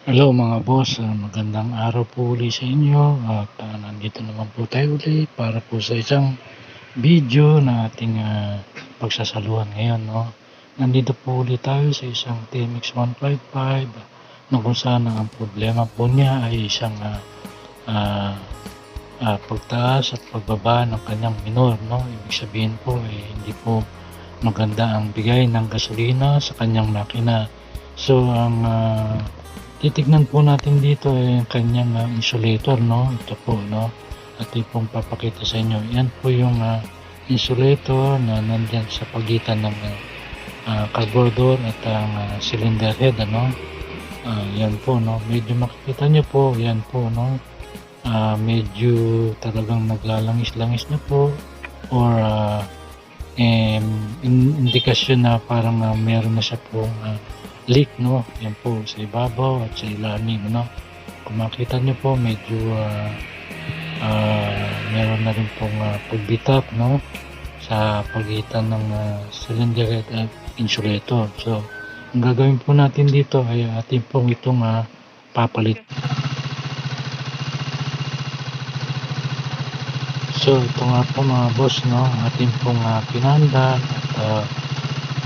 Hello mga boss, magandang araw po uli sa inyo at nandito naman po tayo uli para po sa isang video na ating pagsasaluhan ngayon. No? Nandito po uli tayo sa isang TMX 155 na kung saan ang problema po niya ay isang ah, pagtaas at pagbaba ng kanyang minor. No? Ibig sabihin po hindi po maganda ang bigay ng gasolina sa kanyang makina. So ang titignan po natin dito ay ang kanyang insulator, no? Ito po, no? At pong papakita sa inyo. Yan po yung insulator na nandyan sa pagitan ng carburetor at ang cylinder head, ano? Yan po, no? Medyo makikita nyo po, yan po, no? Medyo talagang naglalangis-langis na po or indikasyon na parang meron na siya pong leak, no? Yan po sa ibabaw at sa ilalim, no? Kung makita nyo po medyo meron na rin pong pagbitak, no? Sa pagitan ng cylinder head at insulator. So ang gagawin po natin dito ay atin pong itong papalit. So ito nga po mga boss, no? Atin pong pinanda at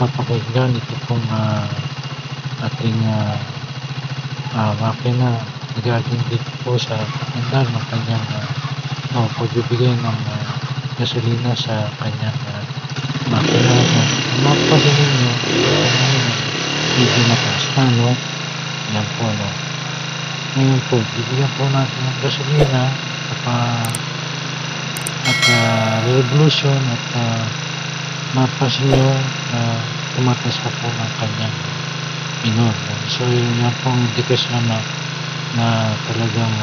papakinggan ito pong ating makina nagaging dito po sa andar ng kanyang pagbibigay ng gasolina sa kanyang makina. Mapapasin ninyo medyo mataas na, no? Yan po, no? Ngayon po bibigyan po natin ng gasolina at revolution at mapapasin nyo tumatas pa po ng kanyang minor. So yun yan pong indikasyon na talagang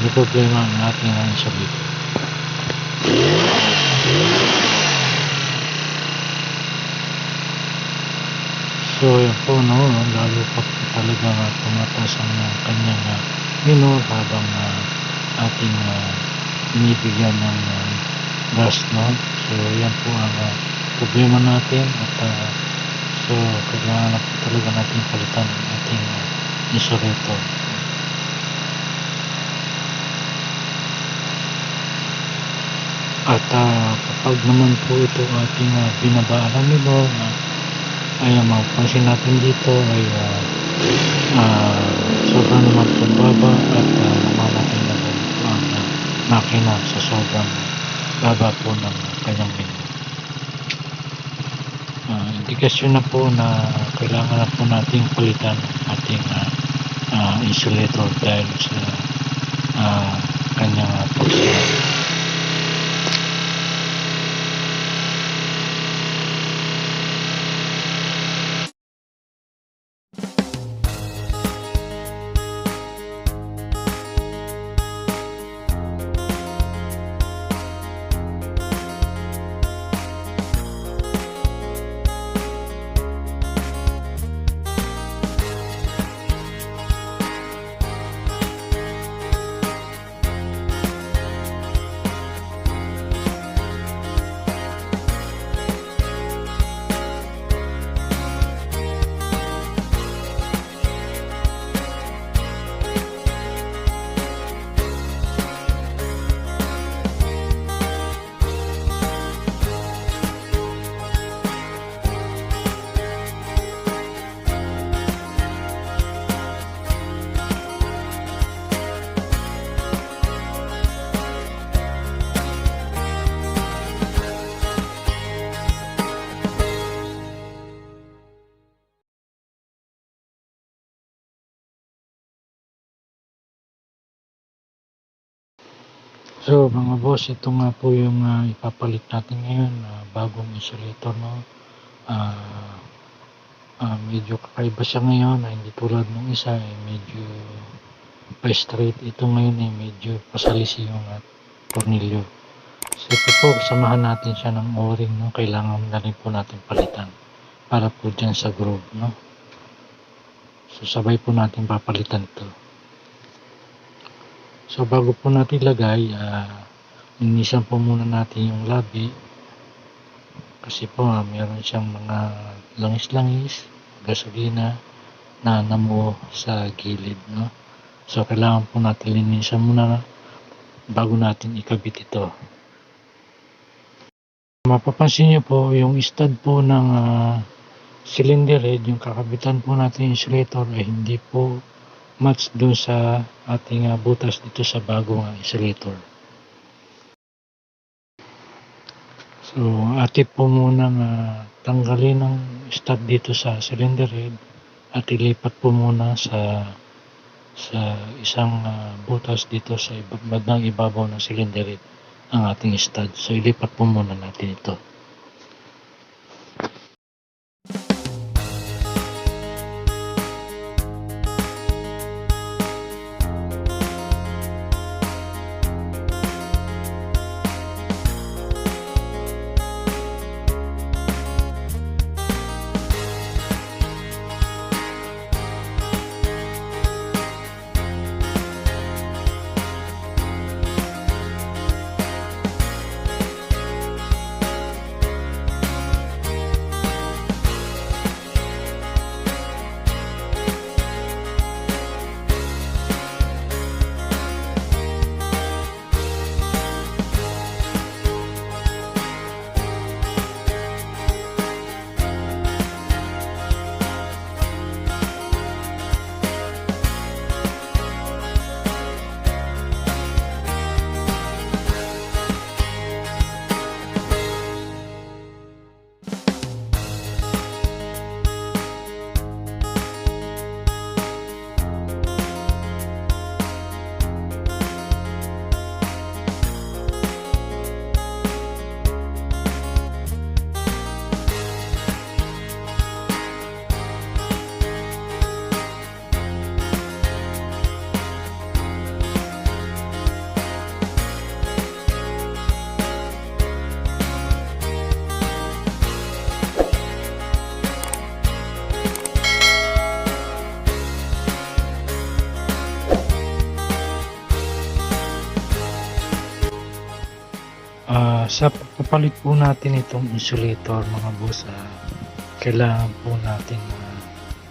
may problema ang ating insulator. So yan po, no, lalo pa po talagang tumataas ang kanyang minor habang ating binibigyan ng gas, no. So yan po ang problema natin at so kailangan na po talaga natin palitan ang ating insulator. At kapag naman po ito ating binabaan ng minor ay mapapansin natin dito ay sobrang naman po baba at namamatay na po ang makina sa sobrang baba po ng kanyang minor. Indikasyon na po na kailangan na po nating palitan ating insulator dahil sa kanyang pagsira. So mga boss, ito nga po yung ipapalit natin ngayon, bagong insulator, no. Medyo kakaiba siya ngayon, hindi tulad ng isa medyo pa-straight. Ito ngayon medyo pasalisi yung tornilyo. So ito po, samahan natin siya ng o-ring, no. Kailangan na rin po natin palitan para po dyan sa groove, no. So sabay po natin papalitan ito. So bago po natin ilagay, linisan po muna natin yung labi kasi po meron siyang mga langis-langis, gasolina na namuo sa gilid, no? So kailangan po natin linisan muna bago natin ikabit ito. Mapapansin niyo po yung stud po ng cylinder head, yung kakabitan po natin insulator ay hindi po match dun sa ating butas dito sa bagong insulator. So atin po munang tanggalin ang stud dito sa cylinder head at ilipat po muna sa isang butas dito sa bandang ibabaw ng cylinder head ang ating stud. So ilipat po muna natin ito. Sa pagpapalit po natin itong insulator mga boss, kailangan po natin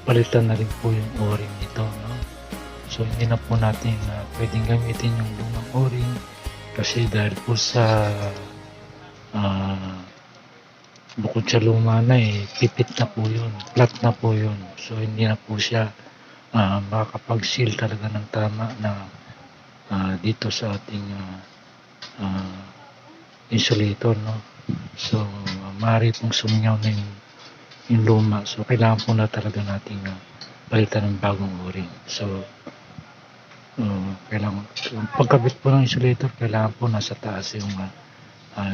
palitan na rin po yung o-ring nito, no? So hindi na po natin pwedeng gamitin yung lumang o-ring kasi dahil po sa bukod sa luma na pipit na po yun, flat na po yun. So hindi na po siya makakapag-seal talaga ng tama na dito sa ating insulator, no? So maaari pong sumingaw na yung luma. So kailangan po na talaga nating palitan ng bagong o-ring. So kailangan pagkabit po ng insulator, kailangan po nasa taas yung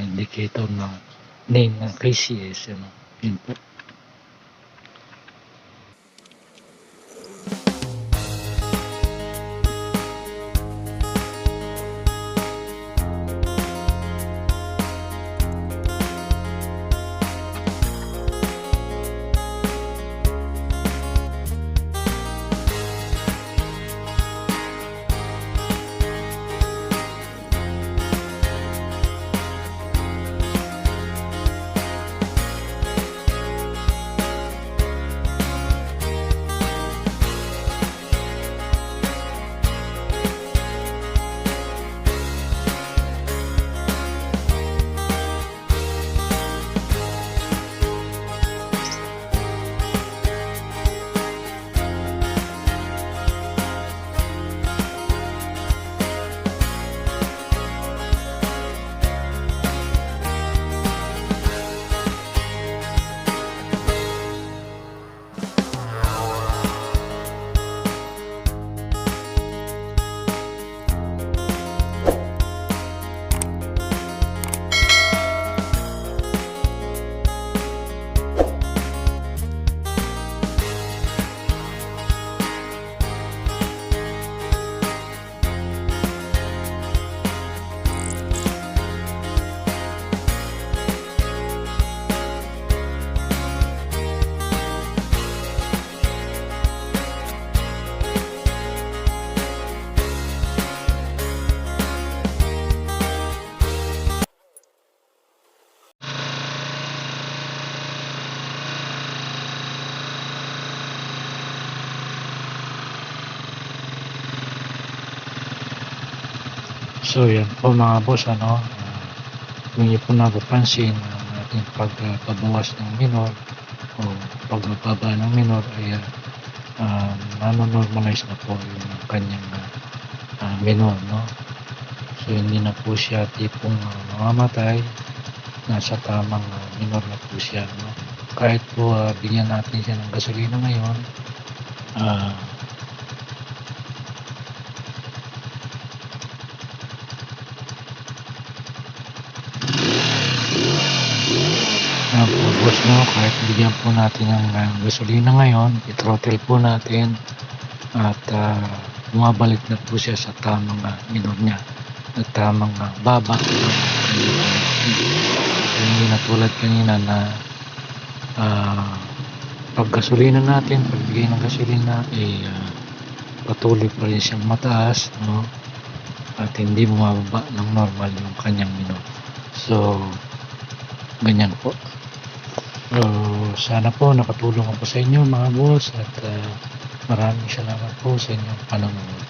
indicator na name ng KCS, ano? Yun po. So yan po mga boss, kung inyo po napapansin ang ating pagbabawas ng minor o pagbababa ng minor ay nanonormalize na po yung kanyang minor, no? So hindi na po siya tipong mamamatay, nasa tamang minor na po siya, no? Kahit po bigyan natin siya ng gasolina ngayon, po boss, no? Kahit bigyan po natin ng gasolina ngayon, i-throttle po natin at bumabalik na po siya sa tamang minor niya at tamang baba. Hindi na tulad kanina na pag gasolina natin, pagbigay ng gasolina patuloy pa rin siyang mataas, no? At hindi bumababa ng normal yung kanyang minor. So ganyan po. So sana po nakatulong ako sa inyo mga boss at maraming salamat po sa inyong panonood.